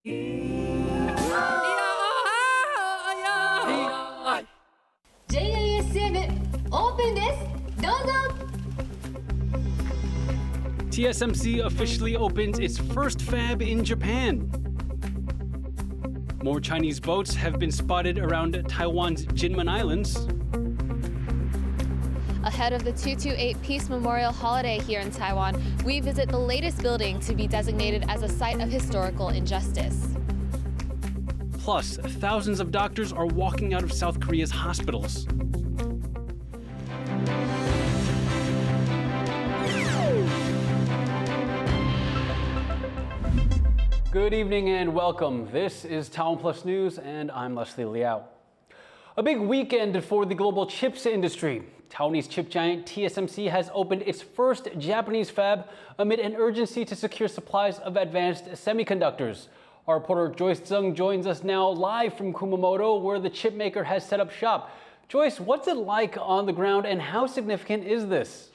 JASM open desu. Dozo. TSMC officially opens its first fab in Japan. More Chinese boats have been spotted around Taiwan's Kinmen Islands. Ahead of the 228 Peace Memorial holiday here in Taiwan, we visit the latest building to be designated as a site of historical injustice. Plus, thousands of doctors are walking out of South Korea's hospitals. Good evening and welcome. This is TaiwanPlus News and I'm Leslie Liao. A big weekend for the global chips industry. Taiwanese chip giant TSMC has opened its first Japanese fab amid an urgency to secure supplies of advanced semiconductors. Our reporter Joyce Zeng joins us now live from Kumamoto, where the chip maker has set up shop. Joyce, what's it like on the ground and how significant is this?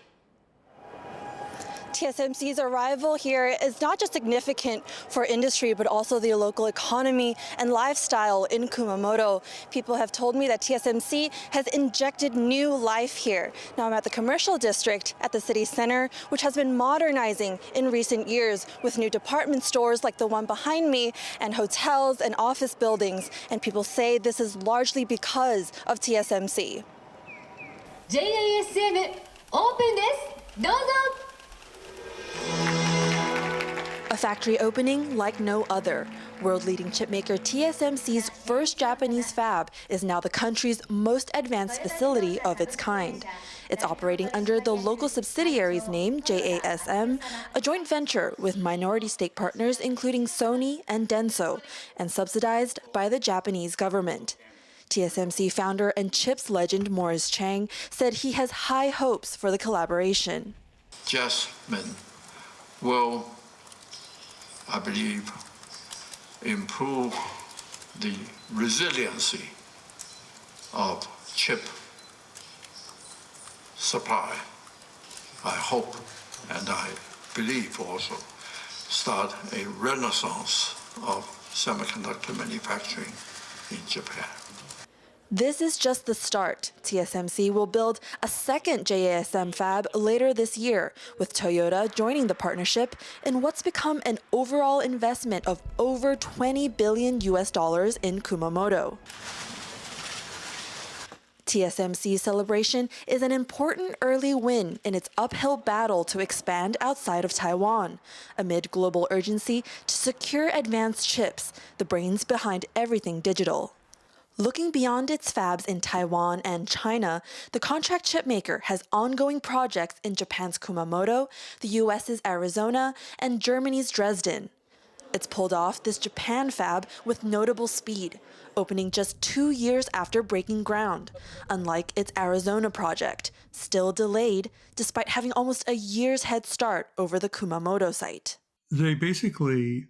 TSMC's arrival here is not just significant for industry, but also the local economy and lifestyle in Kumamoto. People have told me that TSMC has injected new life here. Now I'm at the commercial district at the city center, which has been modernizing in recent years with new department stores like the one behind me and hotels and office buildings. And people say this is largely because of TSMC. JASM open desu. Dozo. A factory opening like no other. World-leading chipmaker TSMC's first Japanese fab is now the country's most advanced facility of its kind. It's operating under the local subsidiary's name, JASM, a joint venture with minority stake partners including Sony and Denso, and subsidized by the Japanese government. TSMC founder and chips legend Morris Chang said he has high hopes for the collaboration. JASM will, I believe, improve the resiliency of chip supply. I hope and I believe also start a renaissance of semiconductor manufacturing in Japan. This is just the start. TSMC will build a second JASM fab later this year, with Toyota joining the partnership in what's become an overall investment of over $20 billion in Kumamoto. TSMC's celebration is an important early win in its uphill battle to expand outside of Taiwan, amid global urgency to secure advanced chips, the brains behind everything digital. Looking beyond its fabs in Taiwan and China, the contract chipmaker has ongoing projects in Japan's Kumamoto, the US's Arizona, and Germany's Dresden. It's pulled off this Japan fab with notable speed, opening just 2 years after breaking ground, unlike its Arizona project, still delayed despite having almost a year's head start over the Kumamoto site. They basically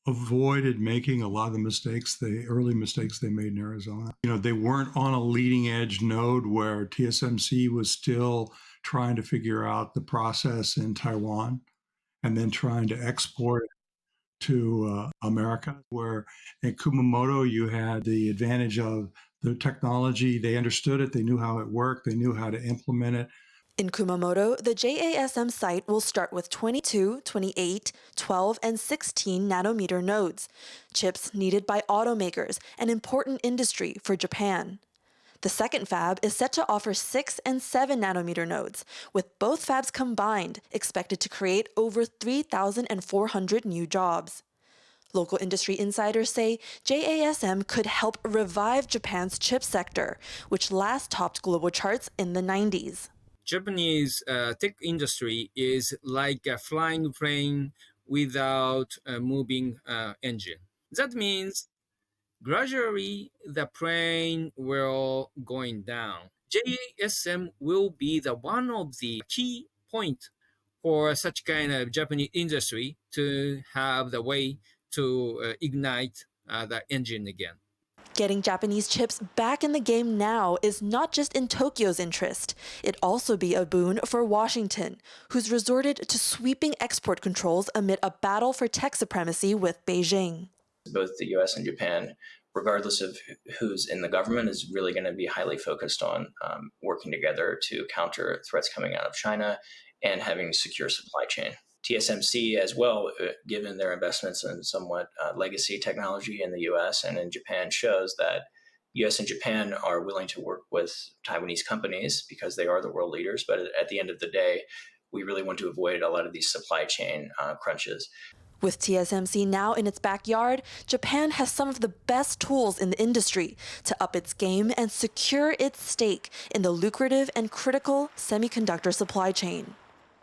avoided making a lot of the early mistakes they made in Arizona. They weren't on a leading edge node where TSMC was still trying to figure out the process in Taiwan and then trying to export it to America, where at Kumamoto you had the advantage of the technology. They understood it, they knew how it worked, they knew how to implement it. In Kumamoto, the JASM site will start with 22, 28, 12, and 16 nanometer nodes, chips needed by automakers, an important industry for Japan. The second fab is set to offer 6 and 7 nanometer nodes, with both fabs combined expected to create over 3,400 new jobs. Local industry insiders say JASM could help revive Japan's chip sector, which last topped global charts in the 90s. Japanese tech industry is like a flying plane without a moving engine. That means gradually the plane will going down. JASM will be the one of the key points for such kind of Japanese industry to have the way to ignite the engine again. Getting Japanese chips back in the game now is not just in Tokyo's interest. It'd also be a boon for Washington, who's resorted to sweeping export controls amid a battle for tech supremacy with Beijing. Both the US and Japan, regardless of who's in the government, is really going to be highly focused on working together to counter threats coming out of China and having a secure supply chain. TSMC as well, given their investments in somewhat legacy technology in the US and in Japan, shows that US and Japan are willing to work with Taiwanese companies because they are the world leaders. But at the end of the day, we really want to avoid a lot of these supply chain crunches. With TSMC now in its backyard, Japan has some of the best tools in the industry to up its game and secure its stake in the lucrative and critical semiconductor supply chain.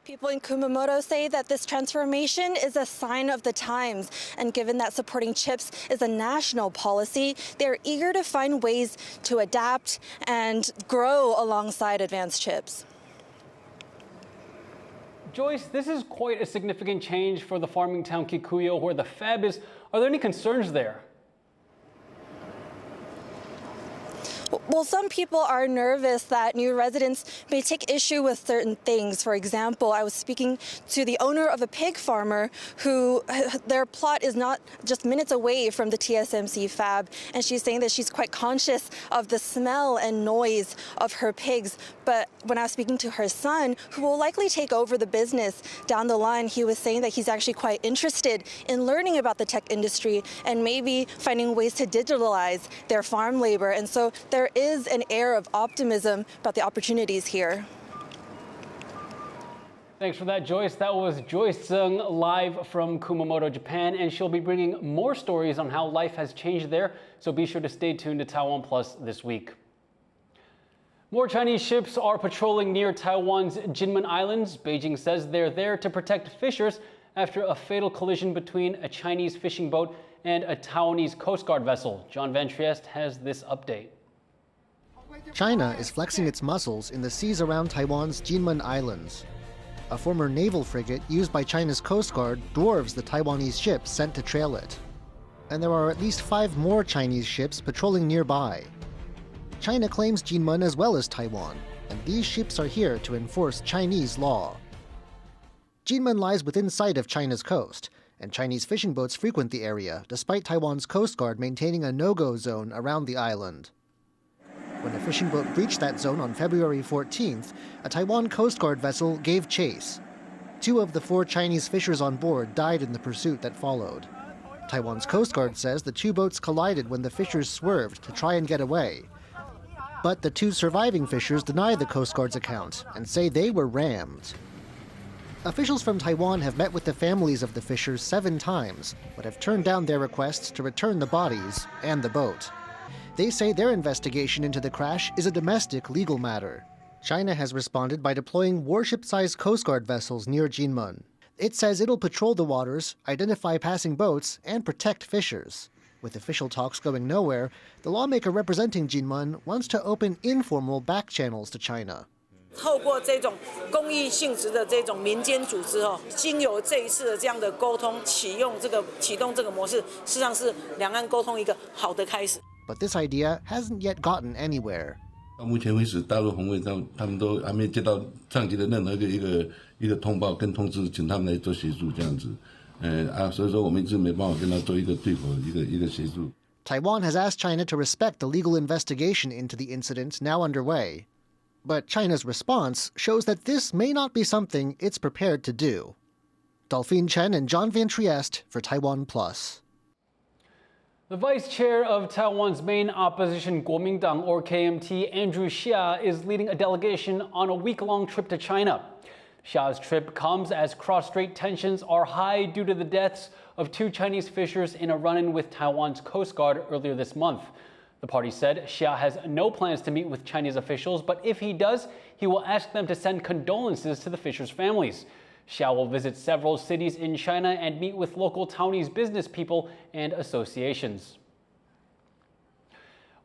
People in Kumamoto say that this transformation is a sign of the times, and given that supporting chips is a national policy, they're eager to find ways to adapt and grow alongside advanced chips. Joyce, this is quite a significant change for the farming town Kikuyo where the fab is. Are there any concerns there? Well, some people are nervous that new residents may take issue with certain things. For example, I was speaking to the owner of a pig farmer who their plot is not just minutes away from the TSMC fab, and she's saying that she's quite conscious of the smell and noise of her pigs. But when I was speaking to her son, who will likely take over the business down the line, he was saying that he's actually quite interested in learning about the tech industry and maybe finding ways to digitalize their farm labor. And so there is an air of optimism about the opportunities here. Thanks for that, Joyce. That was Joyce Zeng live from Kumamoto, Japan, and she'll be bringing more stories on how life has changed there, so be sure to stay tuned to TaiwanPlus this week. More Chinese ships are patrolling near Taiwan's Kinmen Islands. Beijing says they're there to protect fishers after a fatal collision between a Chinese fishing boat and a Taiwanese Coast Guard vessel. John Van Trieste has this update. China is flexing its muscles in the seas around Taiwan's Kinmen Islands. A former naval frigate used by China's Coast Guard dwarfs the Taiwanese ships sent to trail it. And there are at least 5 more Chinese ships patrolling nearby. China claims Kinmen as well as Taiwan, and these ships are here to enforce Chinese law. Kinmen lies within sight of China's coast, and Chinese fishing boats frequent the area, despite Taiwan's Coast Guard maintaining a no-go zone around the island. When a fishing boat breached that zone on February 14th, a Taiwan Coast Guard vessel gave chase. 2 of the 4 Chinese fishers on board died in the pursuit that followed. Taiwan's Coast Guard says the 2 boats collided when the fishers swerved to try and get away. But the 2 surviving fishers deny the Coast Guard's account and say they were rammed. Officials from Taiwan have met with the families of the fishers 7 times, but have turned down their requests to return the bodies and the boat. They say their investigation into the crash is a domestic legal matter. China has responded by deploying warship-sized Coast Guard vessels near Kinmen. It says it'll patrol the waters, identify passing boats, and protect fishers. With official talks going nowhere, the lawmaker representing Kinmen wants to open informal back channels to China. 透过这种公益性质的这种民间组织经由这一次的这样的沟通，启动这个模式，实际上是两岸沟通一个好的开始。 But this idea hasn't yet gotten anywhere. 到目前为止，大陆红卫他们都还没接到上级的任何一个通报跟通知，请他们来做协助这样子。所以说我们一直没办法跟他做一个对口一个协助。 Taiwan has asked China to respect the legal investigation into the incident now underway. But China's response shows that this may not be something it's prepared to do. Delphine Chen and John Van Trieste for TaiwanPlus. The vice chair of Taiwan's main opposition Kuomintang, or KMT, Andrew Hsia, is leading a delegation on a week-long trip to China. Xia's trip comes as cross-strait tensions are high due to the deaths of 2 Chinese fishers in a run-in with Taiwan's Coast Guard earlier this month. The party said Xia has no plans to meet with Chinese officials, but if he does, he will ask them to send condolences to the fishers' families. Xia will visit several cities in China and meet with local Taiwanese business people and associations.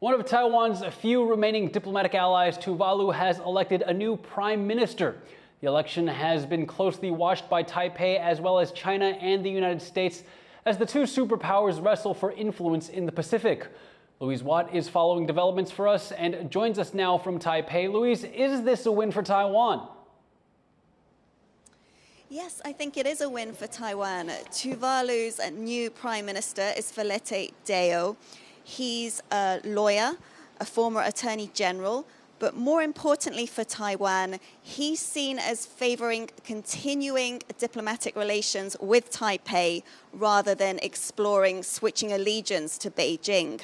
One of Taiwan's few remaining diplomatic allies, Tuvalu, has elected a new prime minister. The election has been closely watched by Taipei as well as China and the United States as the 2 superpowers wrestle for influence in the Pacific. Louise Watt is following developments for us and joins us now from Taipei. Louise, is this a win for Taiwan? Yes, I think it is a win for Taiwan. Tuvalu's new Prime Minister is Felete Deo. He's a lawyer, a former Attorney General, but more importantly for Taiwan, he's seen as favoring continuing diplomatic relations with Taipei rather than exploring switching allegiance to Beijing.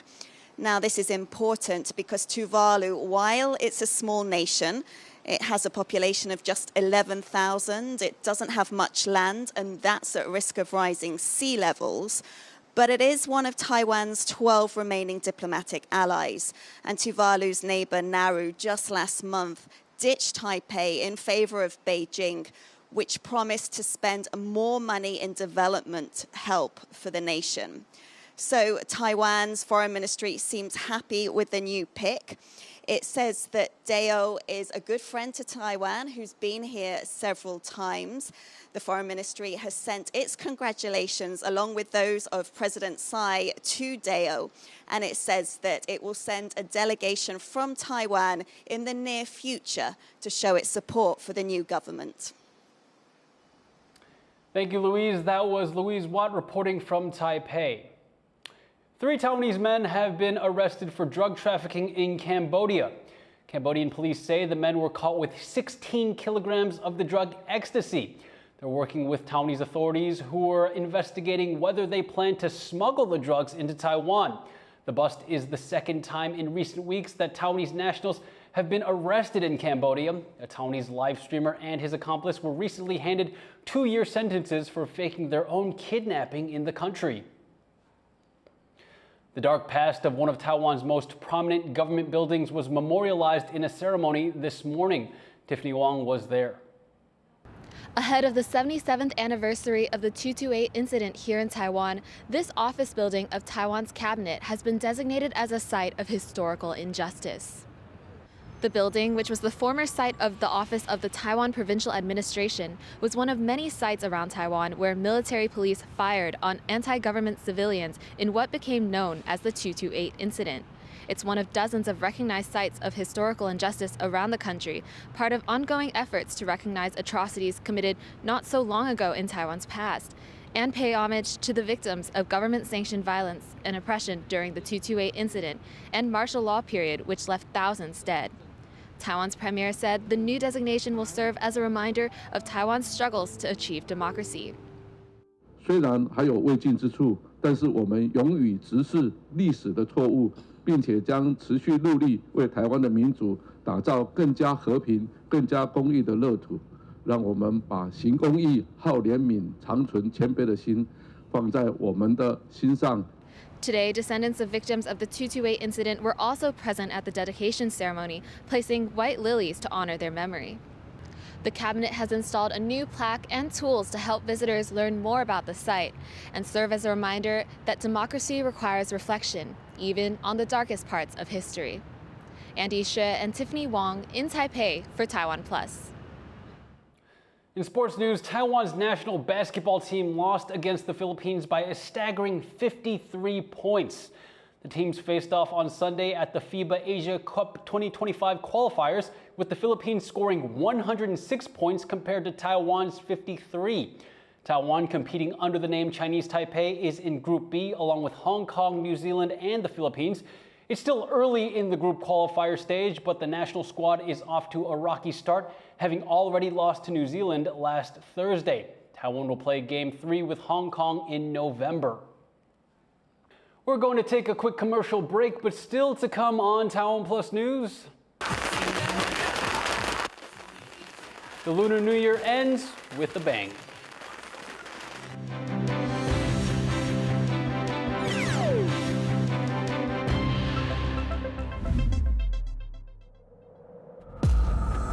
Now, this is important because Tuvalu, while it's a small nation, it has a population of just 11,000. It doesn't have much land, and that's at risk of rising sea levels. But it is one of Taiwan's 12 remaining diplomatic allies. And Tuvalu's neighbor Nauru just last month ditched Taipei in favor of Beijing, which promised to spend more money in development help for the nation. So Taiwan's foreign ministry seems happy with the new pick. It says that Deo is a good friend to Taiwan, who's been here several times. The foreign ministry has sent its congratulations along with those of President Tsai to Deo. And it says that it will send a delegation from Taiwan in the near future to show its support for the new government. Thank you, Louise. That was Louise Watt reporting from Taipei. 3 Taiwanese men have been arrested for drug trafficking in Cambodia. Cambodian police say the men were caught with 16 kilograms of the drug ecstasy. They're working with Taiwanese authorities who are investigating whether they plan to smuggle the drugs into Taiwan. The bust is the second time in recent weeks that Taiwanese nationals have been arrested in Cambodia. A Taiwanese live streamer and his accomplice were recently handed 2-year sentences for faking their own kidnapping in the country. The dark past of one of Taiwan's most prominent government buildings was memorialized in a ceremony this morning. Tiffany Wong was there. Ahead of the 77th anniversary of the 228 incident here in Taiwan, this office building of Taiwan's cabinet has been designated as a site of historical injustice. The building, which was the former site of the office of the Taiwan Provincial Administration, was one of many sites around Taiwan where military police fired on anti-government civilians in what became known as the 228 incident. It's one of dozens of recognized sites of historical injustice around the country, part of ongoing efforts to recognize atrocities committed not so long ago in Taiwan's past, and pay homage to the victims of government-sanctioned violence and oppression during the 228 incident and martial law period, which left thousands dead. Taiwan's premier said the new designation will serve as a reminder of Taiwan's struggles to achieve democracy. 虽然还有未尽之处，但是我们勇于直视历史的错误，并且将持续努力为台湾的民主打造更加和平、更加公义的乐土。让我们把行公义、好怜悯、长存谦卑的心放在我们的心上。 Today, descendants of victims of the 228 incident were also present at the dedication ceremony, placing white lilies to honor their memory. The cabinet has installed a new plaque and tools to help visitors learn more about the site and serve as a reminder that democracy requires reflection, even on the darkest parts of history. Andy Shi and Tiffany Wong in Taipei for TaiwanPlus. In sports news, Taiwan's national basketball team lost against the Philippines by a staggering 53 points. The teams faced off on Sunday at the FIBA Asia Cup 2025 qualifiers, with the Philippines scoring 106 points compared to Taiwan's 53. Taiwan, competing under the name Chinese Taipei, is in Group B along with Hong Kong, New Zealand, and the Philippines. It's still early in the group qualifier stage, but the national squad is off to a rocky start, having already lost to New Zealand last Thursday. Taiwan will play Game 3 with Hong Kong in November. We're going to take a quick commercial break, but still to come on TaiwanPlus News. The Lunar New Year ends with a bang.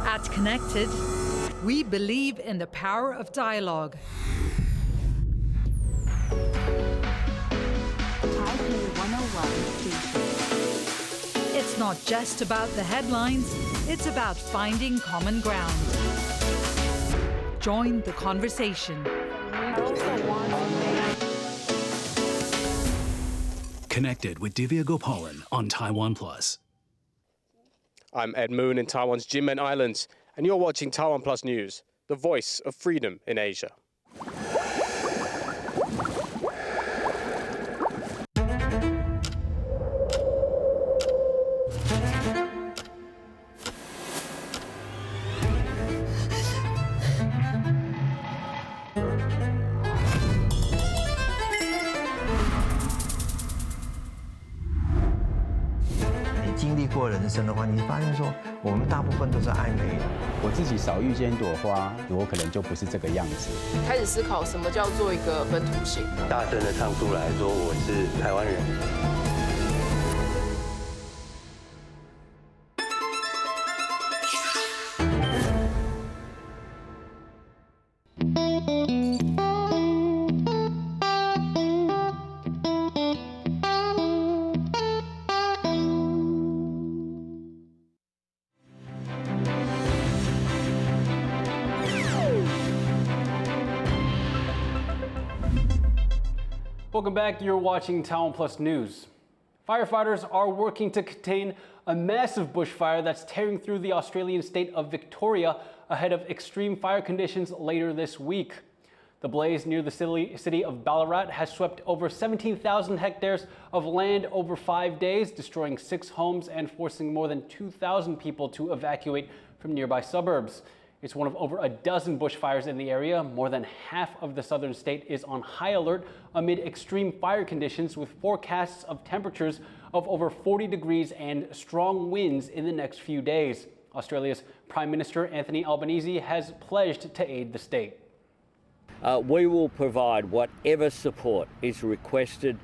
At Connected, we believe in the power of dialogue. It's not just about the headlines, it's about finding common ground. Join the conversation. Connected with Divya Gopalan on TaiwanPlus. I'm Ed Moon in Taiwan's Kinmen Islands, and you're watching TaiwanPlus News. the voice of freedom in Asia.我自己少遇见一朵花，我可能就不是这个样子。开始思考什么叫做一个本土性，大声的唱出来说我是台湾人。Welcome back. You're watching TaiwanPlus News. Firefighters are working to contain a massive bushfire that's tearing through the Australian state of Victoria ahead of extreme fire conditions later this week. The blaze near the city of Ballarat has swept over 17,000 hectares of land over 5 days, destroying 6 homes and forcing more than 2,000 people to evacuate from nearby suburbs. It's one of over a dozen bushfires in the area. More than half of the southern state is on high alert amid extreme fire conditions, with forecasts of temperatures of over 40 degrees and strong winds in the next few days. Australia's Prime Minister Anthony Albanese has pledged to aid the state. We will provide whatever support is requested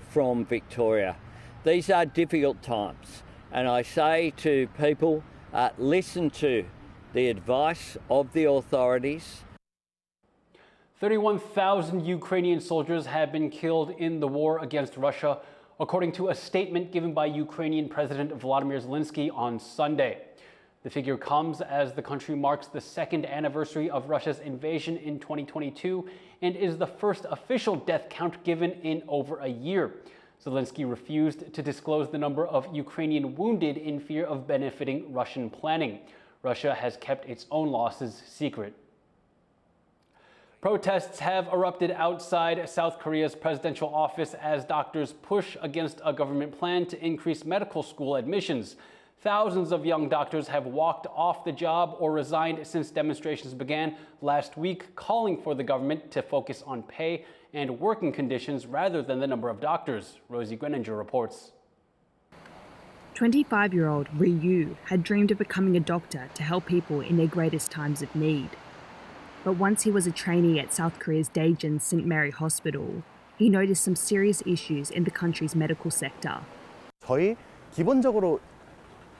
from Victoria. These are difficult times, and I say to people, listen to the advice of the authorities. 31,000 Ukrainian soldiers have been killed in the war against Russia, according to a statement given by Ukrainian President Volodymyr Zelensky on Sunday. The figure comes as the country marks the second anniversary of Russia's invasion in 2022 and is the first official death count given in over a year. Zelensky refused to disclose the number of Ukrainian wounded in fear of benefiting Russian planning. Russia has kept its own losses secret. Protests have erupted outside South Korea's presidential office as doctors push against a government plan to increase medical school admissions. Thousands of young doctors have walked off the job or resigned since demonstrations began last week, calling for the government to focus on pay and working conditions rather than the number of doctors. Rosie Greninger reports. 25-year-old Ryu had dreamed of becoming a doctor to help people in their greatest times of need. But once he was a trainee at South Korea's Daejeon St. Mary Hospital, he noticed some serious issues in the country's medical sector. 저희 기본적으로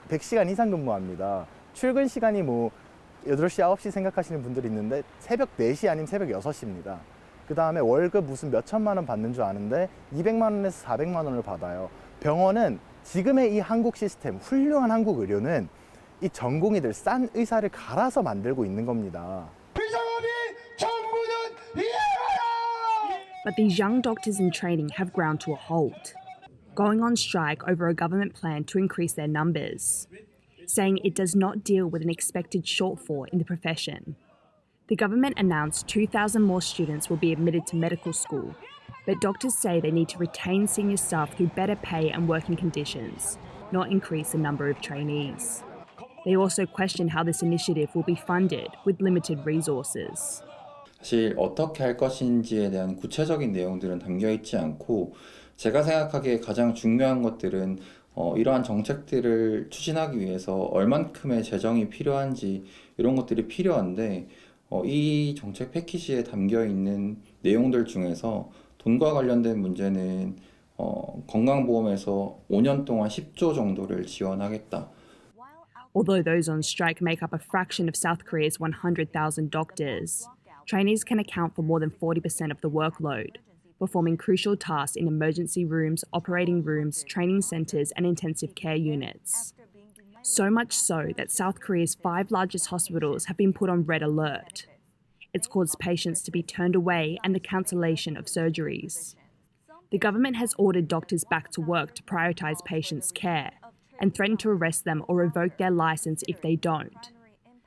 100시간 이상 근무합니다. 출근 시간이 8시, 9시 생각하시는 분들이 있는데 새벽 4시 아니면 새벽 6시입니다. 그 다음에 월급 무슨 몇 천만 원 받는 줄 아는데 200만 원에서 400만 원을 받아요. 병원은 지금의 이 한국 시스템, 훌륭한 한국 의료는 이 전공의들, 싼 의사를 갈아서 만들고 있는 겁니다. But these young doctors in training have ground to a halt, going on strike over a government plan to increase their numbers, saying it does not deal with an expected shortfall in the profession. The government announced 2,000 more students will be admitted to medical school, but doctors say they need to retain senior staff through better pay and working conditions, not increase the number of trainees. They also question how this initiative will be funded with limited resources. 사실 어떻게 할 것인지에 대한 구체적인 내용들은 담겨 있지 않고 제가 생각하기에 가장 중요한 것들은 이러한 정책들을 추진하기 위해서 얼만큼의 재정이 필요한지 이런 것들이 필요한데 이 정책 패키지에 담겨 있는 내용들 중에서 돈과 관련된 문제는 건강보험에서 5년 동안 10조 정도를 지원하겠다. Although those on strike make up a fraction of South Korea's 100,000 doctors, trainees can account for more than 40% of the workload, performing crucial tasks in emergency rooms, operating rooms, training centres and intensive care units. So much so that South Korea's 5 largest hospitals have been put on red alert. It's caused patients to be turned away and the cancellation of surgeries. The government has ordered doctors back to work to prioritise patients' care and threatened to arrest them or revoke their licence if they don't,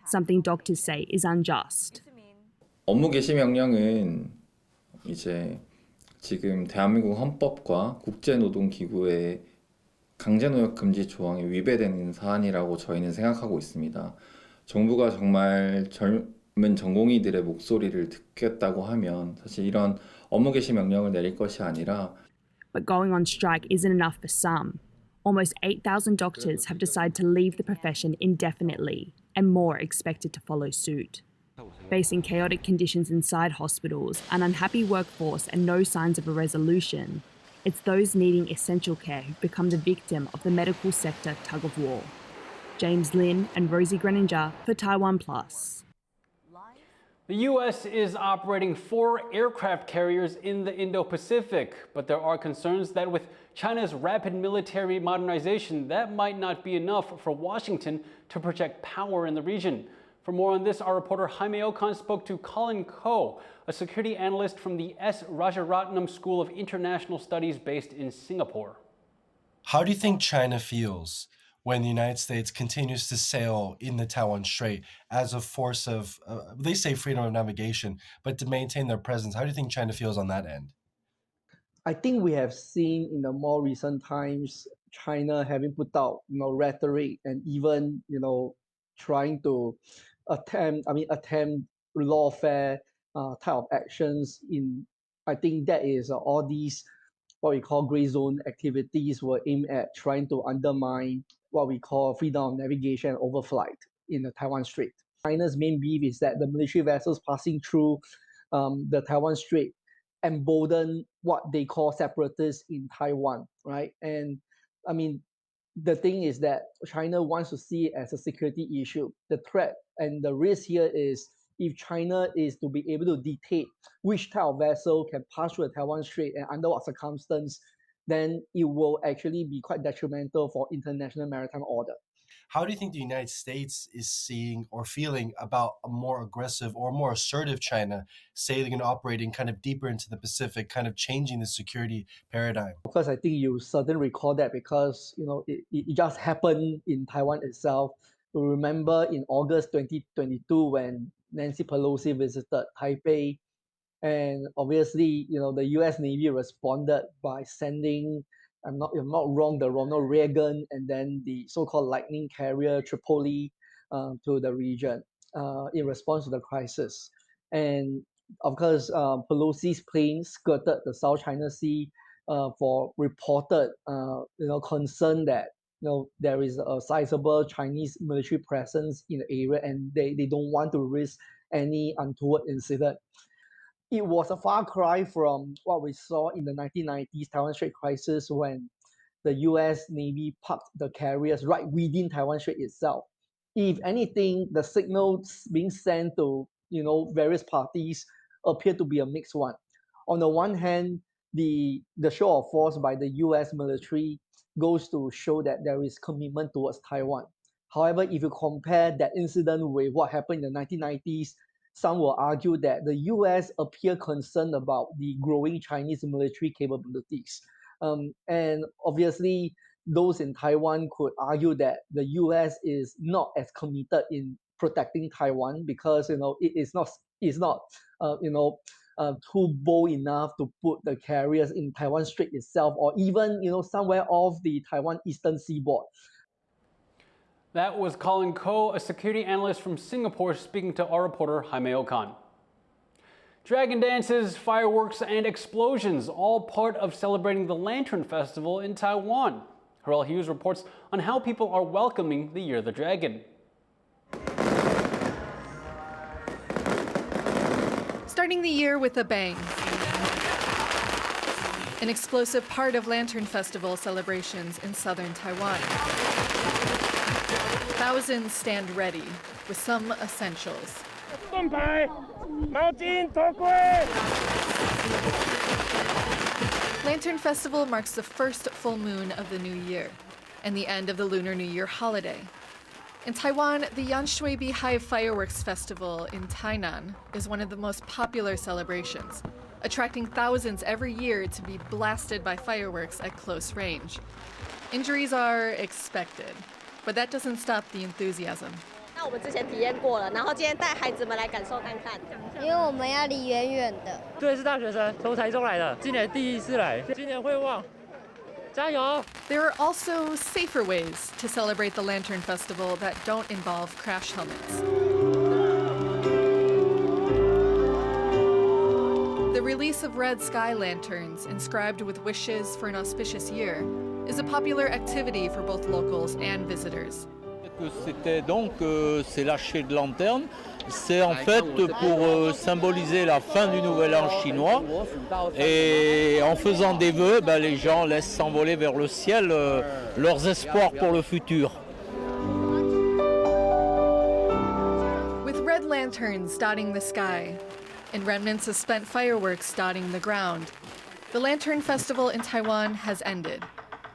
something doctors say is unjust. 업무 개시 명령은 이제 지금 대한민국 헌법과 국제노동기구의 강제노역 금지 조항에 위배되는 사안이라고 저희는 생각하고 있습니다. 정부가 정말 젊은 전공의들의 목소리를 듣겠다고 하면 사실 이런 업무 개시 명령을 내릴 것이 아니라 But going on strike isn't enough for some. Almost 8,000 doctors have decided to leave the profession indefinitely, and more expected to follow suit. Facing chaotic conditions inside hospitals, an unhappy workforce, and no signs of a resolution, it's those needing essential care who've become the victim of the medical sector tug-of-war. James Lin and Rosie Greninger for TaiwanPlus. The U.S. is operating 4 aircraft carriers in the Indo-Pacific, but there are concerns that with China's rapid military modernization, that might not be enough for Washington to project power in the region. For more on this, our reporter Jaime Okan spoke to Colin Ko, a security analyst from the S. Rajaratnam School of International Studies based in Singapore. How do you think China feels when the United States continues to sail in the Taiwan Strait as a force of, they say freedom of navigation, but to maintain their presence? How do you think China feels on that end? I think we have seen in the more recent times, China having put out, rhetoric and even, trying to attempt lawfare type of actions I think that is all these what we call gray zone activities were aimed at trying to undermine what we call freedom of navigation and overflight in the Taiwan Strait. China's main beef is that the military vessels passing through the Taiwan Strait embolden what they call separatists in Taiwan, right? And I mean, the thing is that China wants to see it as a security issue. The threat and the risk here is if China is to be able to dictate which type of vessel can pass through the Taiwan Strait and under what circumstance, then it will actually be quite detrimental for international maritime order. How do you think the United States is seeing or feeling about a more aggressive or more assertive China sailing and operating kind of deeper into the Pacific, kind of changing the security paradigm? Of course, I think you certainly recall that because it just happened in Taiwan itself. You remember in August 2022 when Nancy Pelosi visited Taipei, and obviously the U.S. Navy responded by sending, if I'm not wrong, the Ronald Reagan and then the so-called Lightning carrier Tripoli to the region in response to the crisis. And of course, Pelosi's plane skirted the South China Sea for reported concern that there is a sizable Chinese military presence in the area and they don't want to risk any untoward incident. It was a far cry from what we saw in the 1990s Taiwan Strait crisis when the US Navy parked the carriers right within Taiwan Strait itself. If anything, the signals being sent to various parties appear to be a mixed one. On the one hand, the show of force by the US military goes to show that there is commitment towards Taiwan. However, if you compare that incident with what happened in the 1990s, some will argue that the US appear concerned about the growing Chinese military capabilities. And obviously, those in Taiwan could argue that the US is not as committed in protecting Taiwan because it is not too bold enough to put the carriers in Taiwan Strait itself or even somewhere off the Taiwan eastern seaboard. That was Colin Ko, a security analyst from Singapore, speaking to our reporter Jaime Okan. Dragon dances, fireworks, and explosions, all part of celebrating the Lantern Festival in Taiwan. Harrell Hughes reports on how people are welcoming the Year of the Dragon. Starting the year with a bang. An explosive part of Lantern Festival celebrations in southern Taiwan. Thousands stand ready with some essentials. Lantern Festival marks the first full moon of the new year and the end of the Lunar New Year holiday. In Taiwan, the Yanshui Hive Fireworks Festival in Tainan is one of the most popular celebrations, attracting thousands every year to be blasted by fireworks at close range. Injuries are expected, but that doesn't stop the enthusiasm. 那我们之前体验过了，然后今天带孩子们来感受看看。因为我们要离远远的。对，是大学生，从台中来的，今年第一次来，今年会旺，加油！ There are also safer ways to celebrate the Lantern Festival that don't involve crash helmets. The release of red sky lanterns inscribed with wishes for an auspicious year is a popular activity for both locals and visitors. C'était donc ces lâchers de lanterne. C'est en fait pour symboliser la fin du nouvel an chinois. Et en faisant des vœux, les gens laissent s'envoler vers le ciel leurs espoirs pour le futur. With red lanterns dotting the sky and remnants of spent fireworks dotting the ground, the Lantern Festival in Taiwan has ended,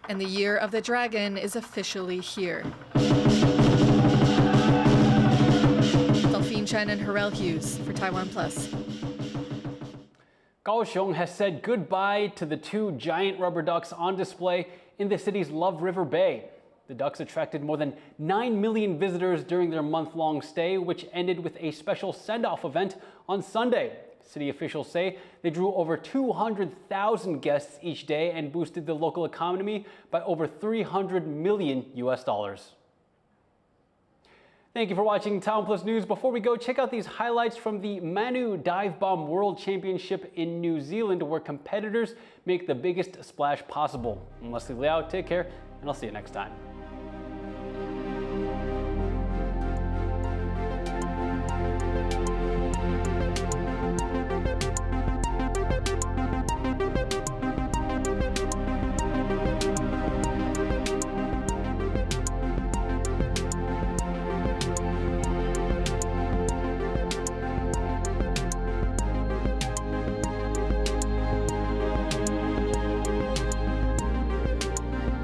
and the Year of the Dragon is officially here. Delphine Chen and Harel Hughes for TaiwanPlus. Kaoshiung has said goodbye to the 2 giant rubber ducks on display in the city's Love River Bay. The ducks attracted more than 9 million visitors during their month-long stay, which ended with a special send-off event on Sunday. City officials say they drew over 200,000 guests each day and boosted the local economy by over $300 million. Thank you for watching TaiwanPlus News. Before we go, check out these highlights from the Manu Dive Bomb World Championship in New Zealand, where competitors make the biggest splash possible. I'm Leslie Liao. Take care, and I'll see you next time.